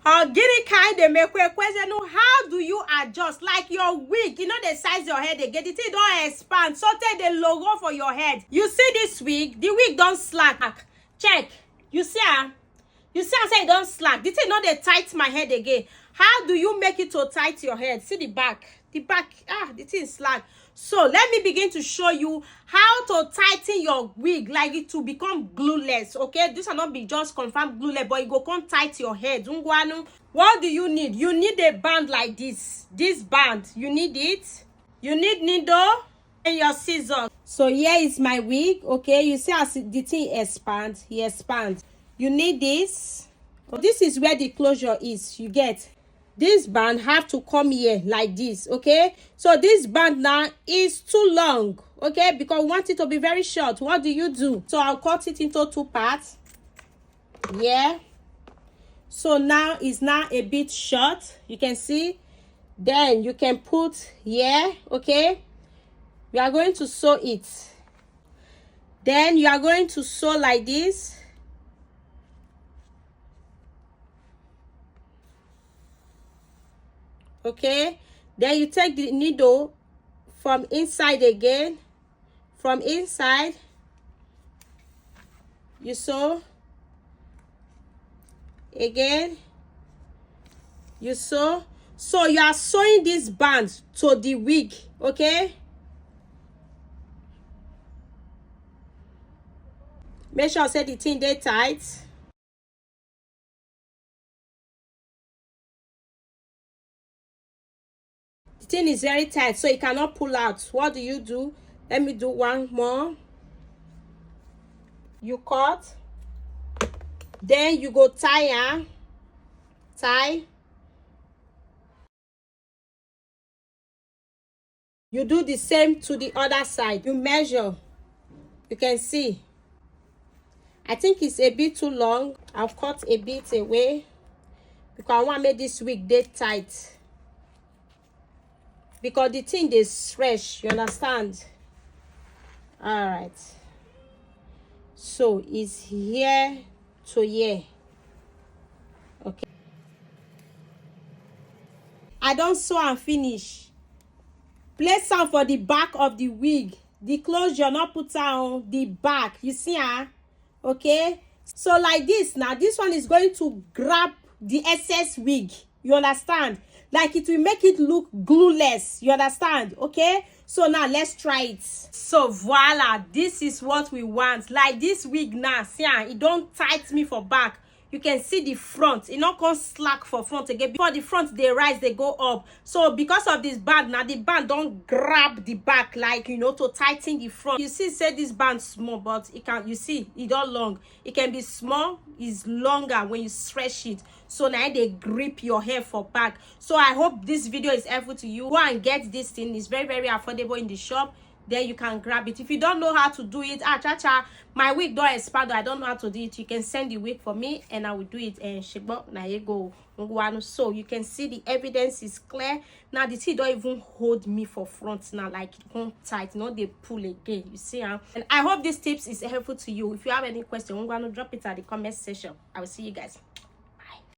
Gini kind they make a question. How do you adjust? Like your wig, you know the size your head again. The thing don't expand. So take the logo for your head. You see this wig? The wig don't slack. Check. You see You see I say it don't slack. The thing not they tight my head again. How do you make it to tight your head? See the back. The back, the thing is slack. So let me begin to show you how to tighten your wig like it to become glueless. Okay, this will not be just confirmed glueless, but it go come tight your head. What do you need? You need a band like this. This band, you need it. You need needle and your scissors. So here is my wig. Okay, you see as the thing expands. He expands. You need this. This is where the closure is. You get. This band have to come here like this. Okay, so this band now is too long. Okay, because we want it to be very short. What do? So I'll cut it into 2 parts. Yeah, so now it's now a bit short. You can see. Then you can put here. Okay, we are going to sew it. Then you are going to sew like this. Okay, then you take the needle from inside again. From inside, you sew again. You sew. So you are sewing this band to the wig. Okay, make sure say the thing dey tight. The thing is very tight, so it cannot pull out. What do? Let me do one more. You cut. Then you go tie. Tie. You do the same to the other side. You measure. You can see. I think it's a bit too long. I'll cut a bit away because I want to make this wig dey tight. Because the thing is fresh, you understand? All right. So it's here to here. Okay. I don't sew and finish. Place am for the back of the wig. The closure not put on the back. You see, okay? So like this now, this one is going to grab the excess wig. You understand? Like it will make it look glueless. You understand? Okay, so now let's try it. So voila, this is what we want. Like this wig now, see, it don't tight me for back. You can see the front, it not come slack for front again. Before the front they rise, they go up. So because of this band now, the band don't grab the back, like, you know, to tighten the front. You see, say this band small, but it can, you see, it all long. It can be small, it's longer when you stretch it. So now they grip your hair for back. So I hope this video is helpful to you. Go and get this thing. It's very, very affordable in the shop. Then you can grab it. If you don't know how to do it, my wig don't expand, I don't know how to do it, you can send the wig for me and I will do it. And shibo na you go. So you can see the evidence is clear. Now the thing don't even hold me for front now, like it won't tight, not they pull again. You see, and I hope this tips is helpful to you. If you have any question, I'm gonna drop it at the comment section. I will see you guys.